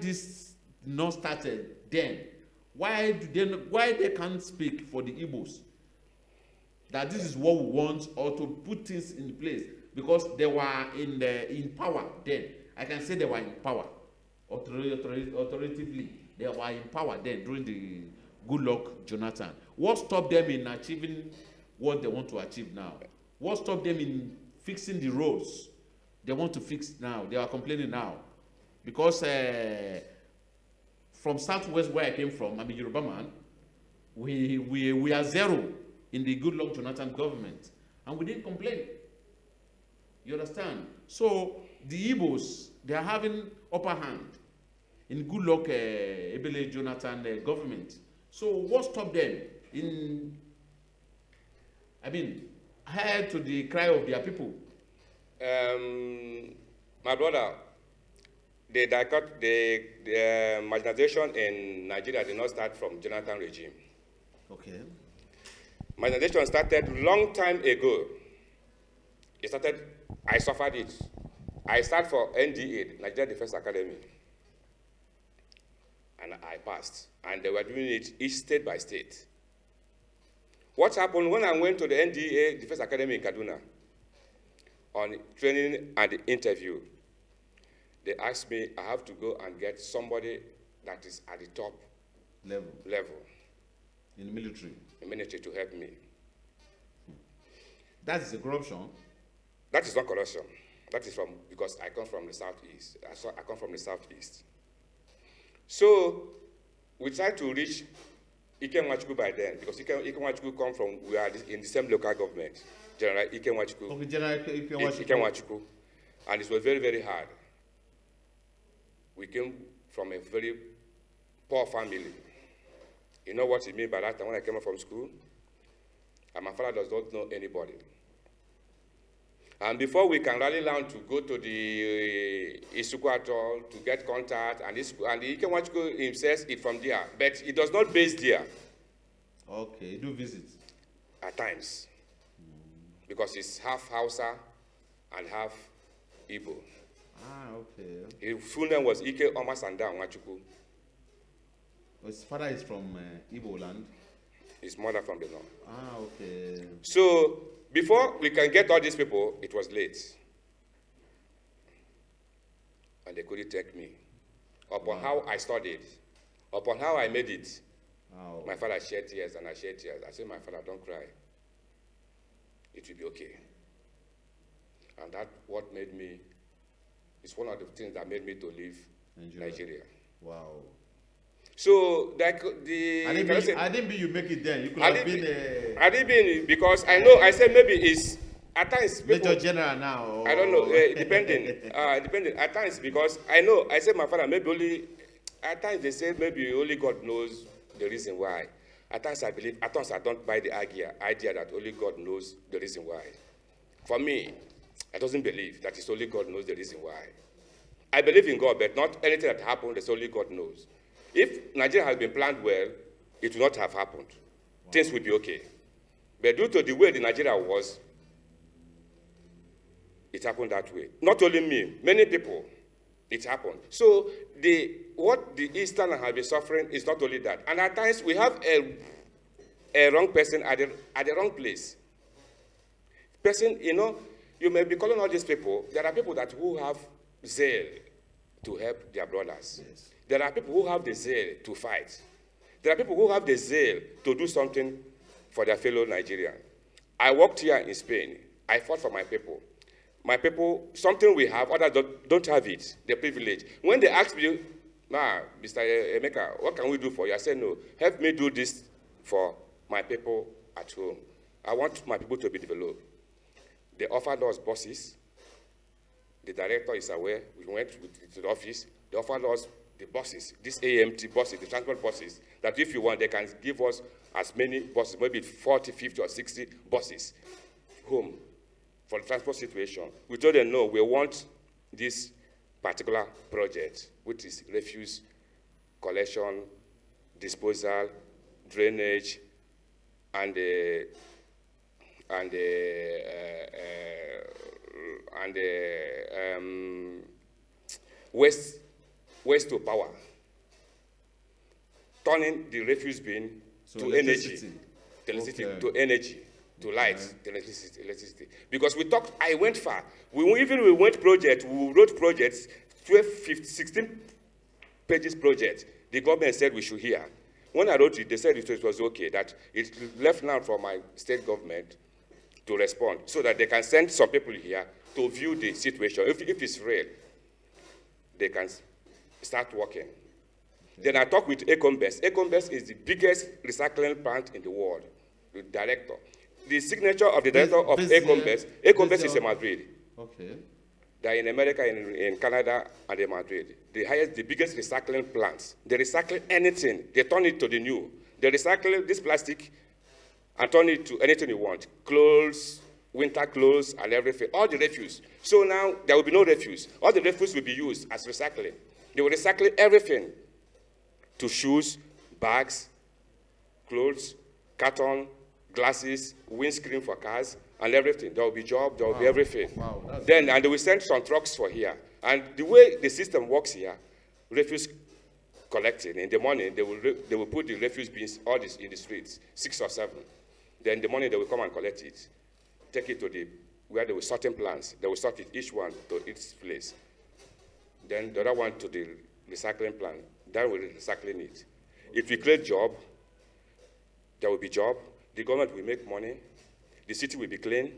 this not started then? Why they can't speak for the Igbos? That this is what we want, or to put things in place, because they were in power then. I can say they were in power authoritatively. They were in power then during the Goodluck Jonathan. What stopped them in achieving what they want to achieve now? What stopped them in fixing the roads they want to fix now? They are complaining now because from southwest where I came from, I'm a Yoruba man. We are zero in the Goodluck Jonathan government, and we didn't complain. You understand? So the Igbos, they are having upper hand in Goodluck Ebele Jonathan government. So what stopped them in, head to the cry of their people? My brother, the marginalization in Nigeria did not start from Jonathan regime. Okay. Marginalization started long time ago. It started, I suffered it. I started for NDA, Nigeria Defense Academy. And I passed. And they were doing it each state by state. What happened when I went to the NDA Defense Academy in Kaduna on training and interview? They asked me, I have to go and get somebody that is at the top level. In the military? In the military, to help me. That is a corruption? That is not corruption. That is because I come from the southeast. I come from the southeast. So we tried to reach Ike Nwachukwu by then, because Ike Nwachukwu come from, we are in the same local government. General Ike Nwachukwu. Okay, General Ike Nwachukwu. Ike Nwachukwu. And it was very, very hard. We came from a very poor family. You know what it means by that time when I came up from school? And my father does not know anybody. And before we can rally around to go to the Isuku Atoll to get contact, and Ike Nwachukwu himself is from there, but he does not base there. Okay, you do visit? At times. Because he's half Hausa and half Igbo. Ah, okay. His full name was Ike Omasanda Nwachukwu. His father is from Igbo land? His mother from the north. Ah, okay. So, before we can get all these people, it was late. And they couldn't take me. Upon how I studied, upon how I made it, my father shed tears and I shed tears. I said, my father, don't cry. It will be okay. And that's what made me, it's one of the things that made me to leave Nigeria. Wow. So I didn't mean you make it then. You could have been I didn't mean because I said maybe it's at times Major General now. Or, I don't know, depending. Depending. At times because I said my father maybe only. At times they say maybe only God knows the reason why. At times I believe. At times I don't buy the idea that only God knows the reason why. For me, I don't believe that it's only God knows the reason why. I believe in God, but not anything that happened. It's only God knows. If Nigeria has been planned well, it would not have happened. Wow. Things would be okay. But due to the way the Nigeria was, it happened that way. Not only me, many people, it happened. So what the Easterners have been suffering is not only that. And at times we have a wrong person at the wrong place. Person, you may be calling all these people. There are people who have zeal to help their brothers. Yes. There are people who have the zeal to fight. There are people who have the zeal to do something for their fellow Nigerians. I worked here in Spain. I fought for my people. My people, something we have, others don't have it, the privilege. When they ask me Now, Mr. Emeka, what can we do for you? I said, no, help me do this for my people at home. I want my people to be developed. They offered us buses. The director is aware. We went to the office. They offered us the buses, these AMT buses, the transport buses, that if you want, they can give us as many buses, maybe 40, 50, or 60 buses home for the transport situation. We told them, no, we want this particular project, which is refuse collection, disposal, drainage, and waste to power, turning the refuse bin to energy, to energy, to light, to electricity. Because we talked, I went far. We went project, we wrote projects, 12, 15, 16 pages project. The government said we should hear. When I wrote it, they said it was okay, that it's left now for my state government to respond, so that they can send some people here to view the situation. If it's real, they can start working. Then I talked with Ecombest. Ecombest is the biggest recycling plant in the world, the director. The signature of the director of Ecombest is in Madrid. Okay. They're in America, in Canada, and in Madrid. The biggest recycling plants. They recycle anything. They turn it to the new. They recycle this plastic and turn it to anything you want. Clothes, winter clothes, and everything. All the refuse. So now there will be no refuse. All the refuse will be used as recycling. They will recycle everything to shoes, bags, clothes, carton, glasses, windscreen for cars, and everything. There will be job, there will be everything. Wow, then, and they will send some trucks for here. And the way the system works here, refuse collecting, in the morning, they will put the refuse bins all this in the streets, 6 or 7. Then in the morning, they will come and collect it, take it to where they will sorting plants. They will sort it, each one to its place. Then the other one to the recycling plant. Then we'll recycling it. If we create job, there will be job. The government will make money. The city will be clean.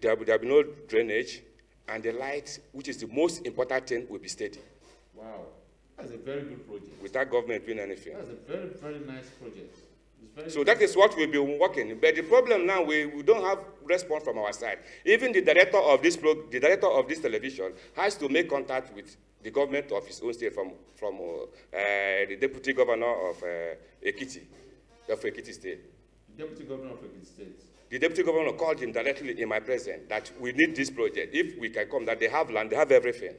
There will be no drainage. And the light, which is the most important thing, will be steady. Wow. That's a very good project. Without government doing anything. That's a very, very nice project. So that is what we've been working. But the problem now, we don't have response from our side. Even the director of this television has to make contact with the government of his own state from the deputy governor of Ekiti State. Deputy governor of Ekiti State. The deputy governor called him directly in my presence that we need this project. If we can come, that they have land, they have everything.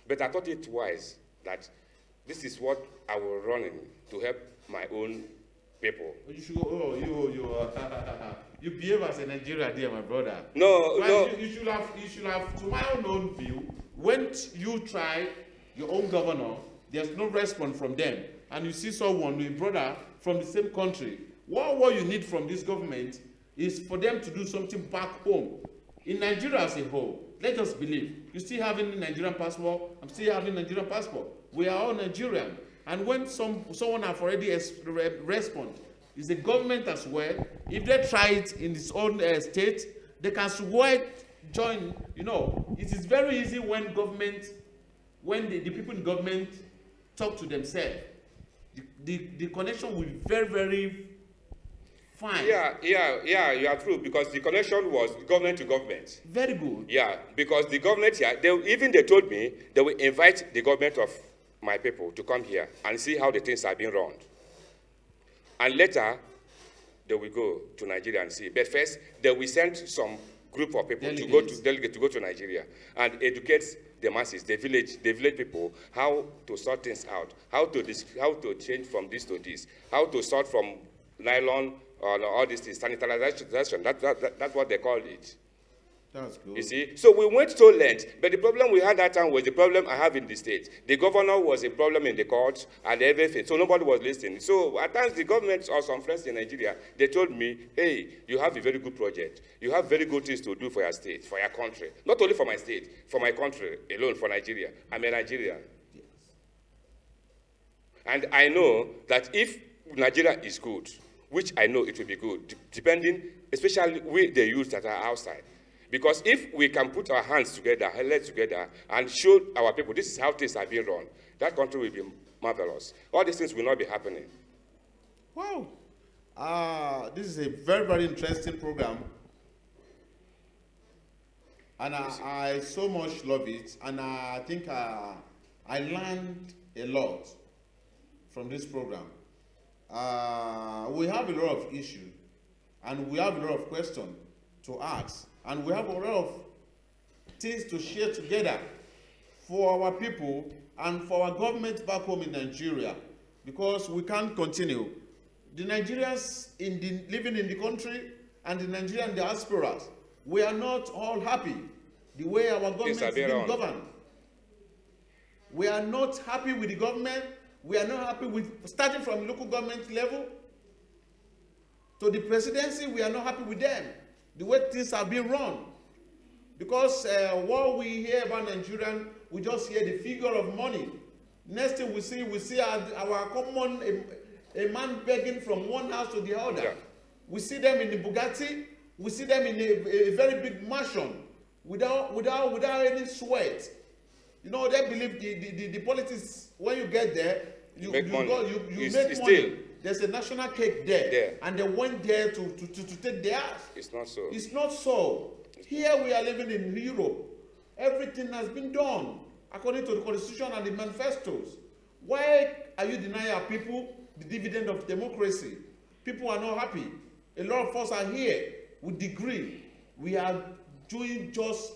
But I thought it wise that this is what I was running to help my own people. You should go, you behave as a Nigerian there, my brother. No. You should have, to my own view, when you try your own governor, there's no response from them, and you see someone, a brother from the same country, what you need from this government is for them to do something back home. In Nigeria as a whole, let us believe, you still having a Nigerian passport, I'm still having a Nigerian passport. We are all Nigerian. And when someone have already responded, it's the government as well. If they try it in its own state, they can join. You know, it is very easy when the people in government talk to themselves. The connection will be very, very fine. Yeah, you are true, because the connection was government to government. Very good. Yeah, because the government here, they told me they will invite the government of my people to come here and see how the things are being run. And later, they will go to Nigeria and see. But first, they will send some group of people to go to Nigeria and educate the masses, the village people, how to sort things out, how to change from this to this, how to sort from nylon or all these things, sanitization. That's what they called it. That's good. You see, so we went to length, but the problem we had that time was the problem I have in the state. The governor was a problem in the courts and everything, so nobody was listening. So at times the government or some friends in Nigeria, they told me, hey, you have a very good project. You have very good things to do for your state, for your country. Not only for my state, for my country alone, for Nigeria. I'm a Nigerian. Yes. And I know that if Nigeria is good, which I know it will be good, depending, especially with the youth that are outside. Because if we can put our hands together, heads together, and show our people this is how things are being run, that country will be marvelous. All these things will not be happening. Wow. This is a very, very interesting program. And I so much love it. And I think I learned a lot from this program. We have a lot of issues. And we have a lot of questions to ask. And we have a lot of things to share together for our people and for our government back home in Nigeria. Because we can't continue. The Nigerians living in the country and the Nigerian diasporas, we are not all happy the way our government is being governed. We are not happy with the government. We are not happy with, starting from local government level to the presidency, we are not happy with them, the way things are being run. Because what we hear about Nigerian, we just hear the figure of money. Next thing we see our common, a man begging from one house to the other. Yeah. We see them in the Bugatti, we see them in a very big mansion without any sweat. You know, they believe the politics, when you get there, you make money. Still, there's a national cake there, and they went there to take theirs. It's not so. It's not so. Here we are living in Europe. Everything has been done according to the Constitution and the manifestos. Why are you denying our people the dividend of democracy? People are not happy. A lot of us are here with degree. We are doing just,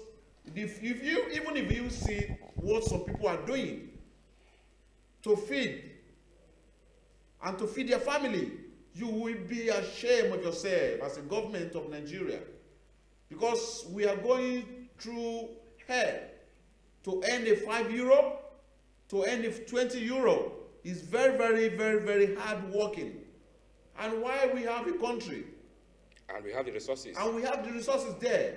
even if you see what some people are doing to feed and to feed their family, you will be ashamed of yourself as a government of Nigeria, because we are going through hell. To earn a €5, to earn a €20 is very, very, very, very hard working. And why we have a country, and we have the resources, and we have the resources there,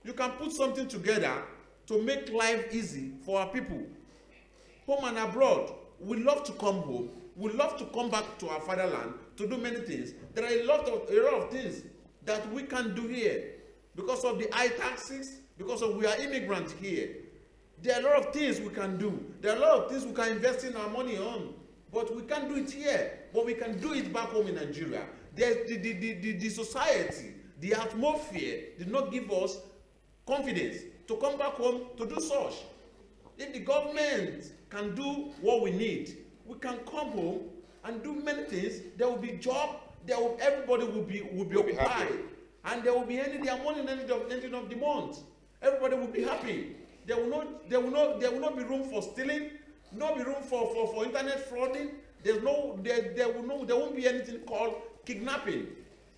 you can put something together to make life easy for our people, home and abroad. We love to come home. We love to come back to our fatherland to do many things. There are a lot of things that we can do here because of the high taxes, because of we are immigrants here. There are a lot of things we can do. There are a lot of things we can invest in our money on, but we can't do it here. But we can do it back home in Nigeria. The society, the atmosphere did not give us confidence to come back home to do such. If the government can do what we need, we can come home and do many things. There will be job. Everybody will be occupied, and there will be ending their money ending of the month. Everybody will be happy. There will not be room for stealing. Not be room for internet frauding. There won't be anything called kidnapping.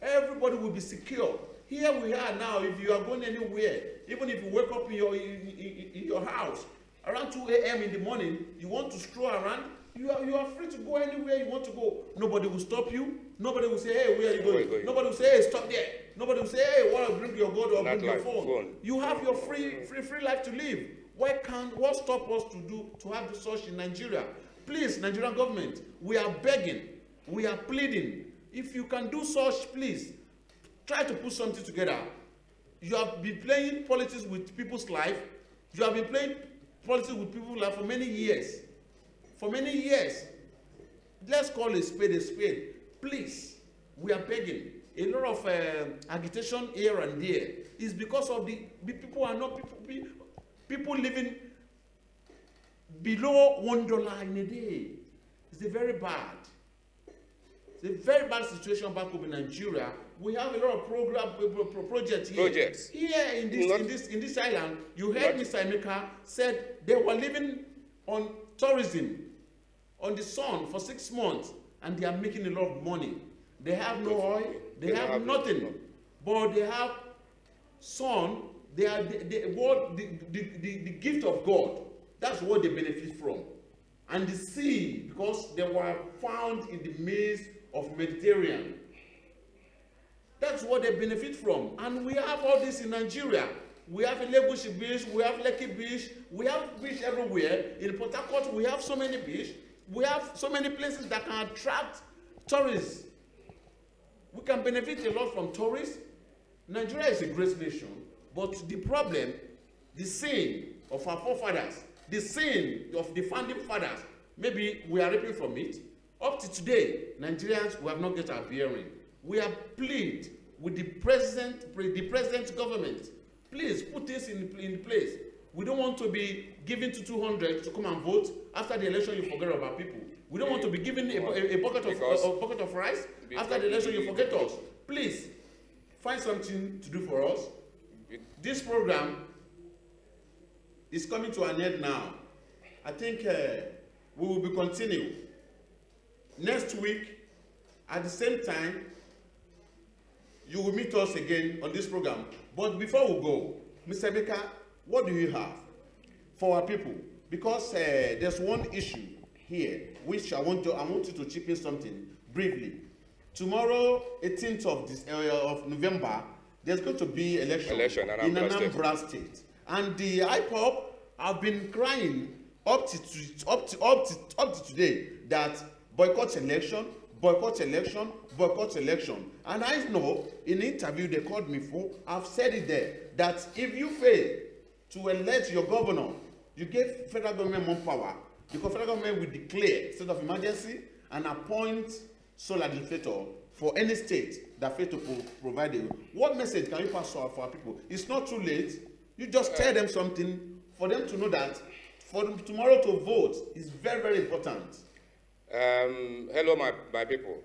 Everybody will be secure. Here we are now. If you are going anywhere, even if you wake up in your house around 2 a.m. in the morning, you want to stroll around, you are free to go anywhere you want to go. Nobody will stop you. Nobody will say, hey, where are you going? Nobody will say, hey, stop there. Nobody will say, hey, well, bring your God or bring your phone. You have your free life to live. What stop us to have such in Nigeria? Please, Nigerian government, we are begging, we are pleading. If you can do such, please, try to put something together. You have been playing politics with people's life. You have been playing politics with people's life for many years. For many years. Let's call a spade. Please, we are begging. A lot of agitation here and there is because of the people are not people living below $1 in a day. It's a very bad situation back home in Nigeria. We have a lot of projects here. Here in this island, you heard Mr. Emeka said they were living on tourism, on the sun for 6 months, and they are making a lot of money. They have no oil, they have nothing, but they have sun. They are the gift of God. That's what they benefit from. And the sea, because they were found in the midst of Mediterranean. That's what they benefit from. And we have all this in Nigeria. We have Lagos Beach, we have Lekki Beach, we have beach everywhere. In Port Harcourt, we have so many beach. We have so many places that can attract tourists. We can benefit a lot from tourists. Nigeria is a great nation, but the problem, the sin of our forefathers, the sin of the founding fathers, maybe we are reaping from it. Up to today, Nigerians, we have not get our bearing. We have pleaded with the present government, please put this in place. We don't want to be giving to 200 to come and vote. After the election, you forget about people. We don't want to be given a bucket of rice. After the election, you forget us. Please, find something to do for us. This program is coming to an end now. I think we will be continuing. Next week, at the same time, you will meet us again on this program. But before we go, Mr. Emeka, what do you have for our people? Because there's one issue here which I want you to chip in something briefly. Tomorrow, 18th of November, there's going to be election in Anambra State. And the IPOB have been crying up to today that boycott election. And I know in the interview they called me for, I've said it there, that if you fail to elect your governor, you give federal government more power, because federal government will declare state of emergency and appoint sole administrator for any state that fail to provide it. What message can you pass for our people? It's not too late. You just tell them something for them to know that for them tomorrow to vote is very, very important. Hello, my people.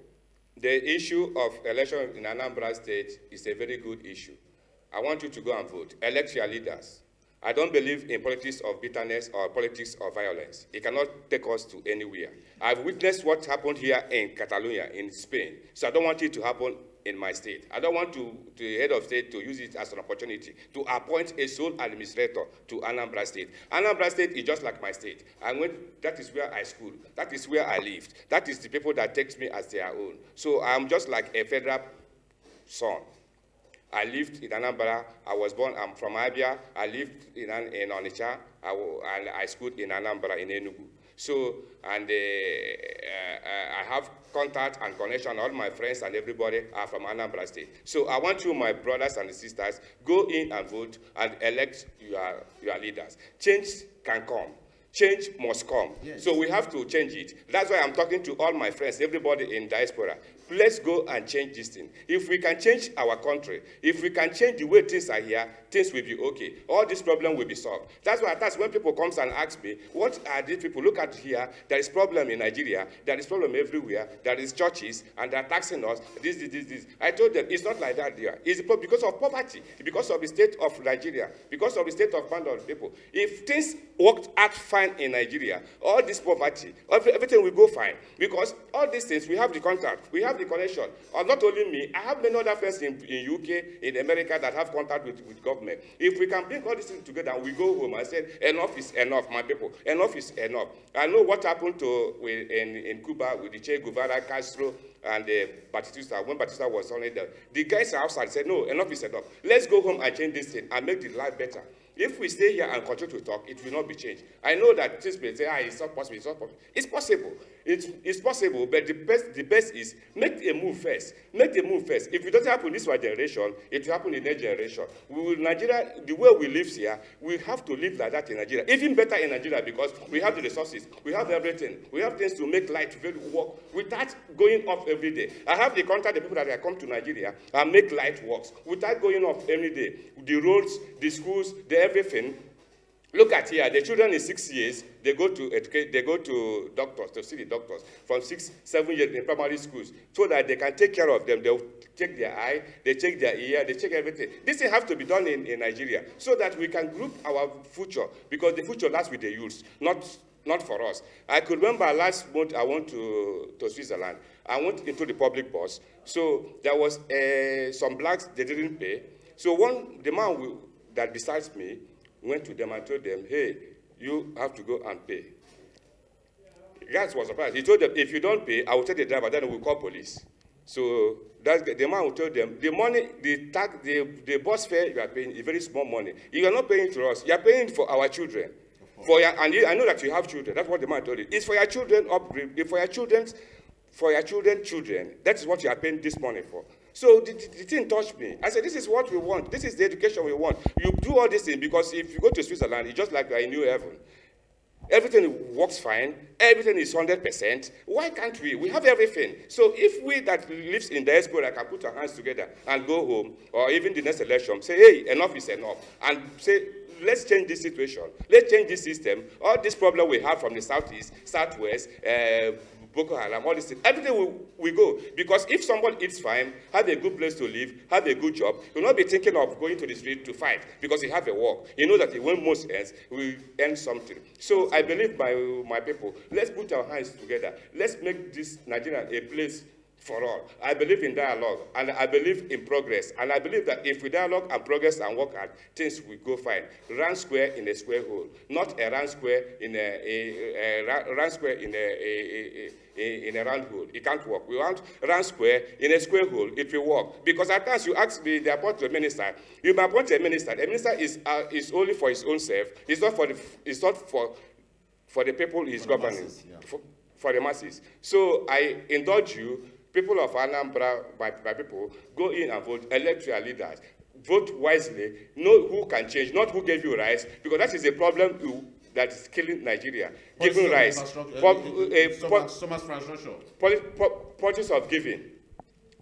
The issue of election in Anambra State is a very good issue. I want you to go and vote. Elect your leaders. I don't believe in politics of bitterness or politics of violence. It cannot take us to anywhere. I've witnessed what happened here in Catalonia, in Spain, so I don't want it to happen in my state. I don't want the head of state to use it as an opportunity to appoint a sole administrator to Anambra State. Anambra State is just like my state. That is where I schooled. That is where I lived. That is the people that takes me as their own. So I'm just like a federal son. I lived in Anambra. I'm from Abia. I lived in Onitsha, and I schooled in Anambra, in Enugu. So, and I have contact and connection. All my friends and everybody are from Anambra State. So I want you, my brothers and sisters, go in and vote and elect your leaders. Change can come. Change must come. Yes. So we have to change it. That's why I'm talking to all my friends, everybody in diaspora. Let's go and change this thing. If we can change our country, if we can change the way things are here, things will be okay. All this problem will be solved. That's why when people come and ask me, what are these people? Look at here. There is problem in Nigeria. There is problem everywhere. There is churches, and they're taxing us. This. I told them, it's not like that there. It's because of poverty, because of the state of Nigeria, because of the state of abandoned people. If things worked out fine in Nigeria, all this poverty, everything will go fine. Because all these things, we have the contact, we have the connection. Or not only me, I have many other friends in UK, in America that have contact with government. If we can bring all these things together and we go home and say, enough is enough, my people. Enough is enough. I know what happened in Cuba with the Che Guevara, Castro, and Batista. When Batista was on it, the guys outside said, no, enough is enough. Let's go home and change this thing and make the life better. If we stay here and continue to talk, it will not be changed. I know that things may say, it's not possible, it's not possible. It's possible. It's possible, but the best is make a move first. Make the move first. If it doesn't happen in this one generation, it will happen in next generation. Nigeria, the way we live here, we have to live like that in Nigeria. Even better in Nigeria because we have the resources, we have everything. We have things to make life work without going off every day. I have the contact of people that come to Nigeria and make life work without going off every day. The roads, the schools, everything. Look at here, the children in 6 years, they go to doctors, to see the doctors from 6, 7 years in primary schools, so that they can take care of them. They'll check their eye, they check their ear, they check everything. This thing has to be done in Nigeria, so that we can group our future, because the future lies with the youth, not for us. I could remember last month I went to Switzerland. I went into the public bus. So there was some blacks, they didn't pay. So the man that besides me went to them and told them, hey, you have to go and pay. The guys was surprised. He told them, if you don't pay, I will tell the driver, then we'll call police. So the man told them, the money, the bus fare you are paying is very small money. You are not paying to us. You are paying for our children. I know that you have children. That's what the man told you. It's for your children upgrade. For your children, children. That is what you are paying this money for. So the thing touched me. I said, this is what we want. This is the education we want. You do all these things because if you go to Switzerland, it's just like you're in New Heaven. Everything works fine. Everything is 100%. Why can't we? We have everything. So if we that lives in diaspora can put our hands together and go home, or even the next election, say, hey, enough is enough, and say, let's change this situation. Let's change this system. All this problem we have from the southeast, southwest, Boko Haram, all this thing, everything will go. Because if someone eats fine, have a good place to live, have a good job, he will not be thinking of going to the street to fight because he have a work. He knows that when most ends, we earn something. So I believe my people, let's put our hands together. Let's make this Nigeria a place for all. I believe in dialogue, and I believe in progress, and I believe that if we dialogue and progress and work hard, things will go fine. Round square in a square hole, not a round square in a round square in a round hole. It can't work. We want round square in a square hole. It will work. Because at times you ask me, they appoint a minister. You may appoint a minister. The minister is only for his own self. It's not for the people he's governing. Masses, yeah. For the masses. So I indulge you. People of Anambra, by people, go in and vote, elect your leaders. Vote wisely, know who can change, not who gave you rights, because that is a problem that is killing Nigeria. Giving rights. Politics of giving.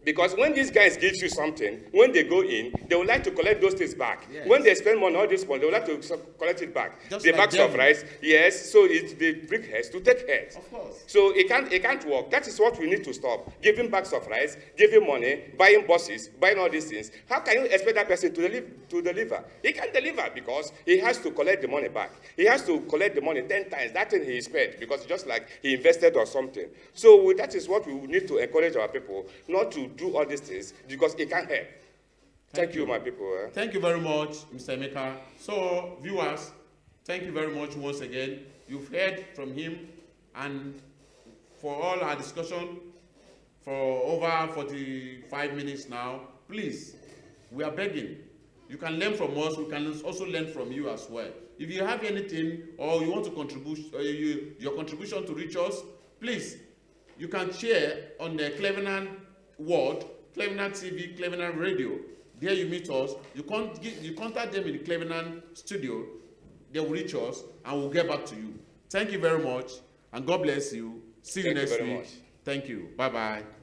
Because when these guys give you something, when they go in, they would like to collect those things back. Yes. When they spend money, all this money, they would like to collect it back. Just the like bags of rice, yes, so they bring heads to take heads. Of course. So it can't work. That is what we need to stop. Giving bags of rice, giving money, buying buses, buying all these things. How can you expect that person to deliver? He can't deliver because he has to collect the money back. He has to collect the money 10 times that thing he spent, because just like he invested or something. So that is what we need to encourage our people, not to do all these things, because it can't help. Thank you, my people. Thank you very much, Mr. Emeka. So, viewers, thank you very much once again. You've heard from him, and for all our discussion for over 45 minutes now, please, we are begging. You can learn from us. We can also learn from you as well. If you have anything or you want to contribute, your contribution to reach us, please, you can share on the Cleveland Word, Cleveland TV, Cleveland Radio. There you meet us. You contact them in the Cleveland studio. They will reach us and we'll get back to you. Thank you very much, and God bless you. See you next week. Thank you. Bye-bye.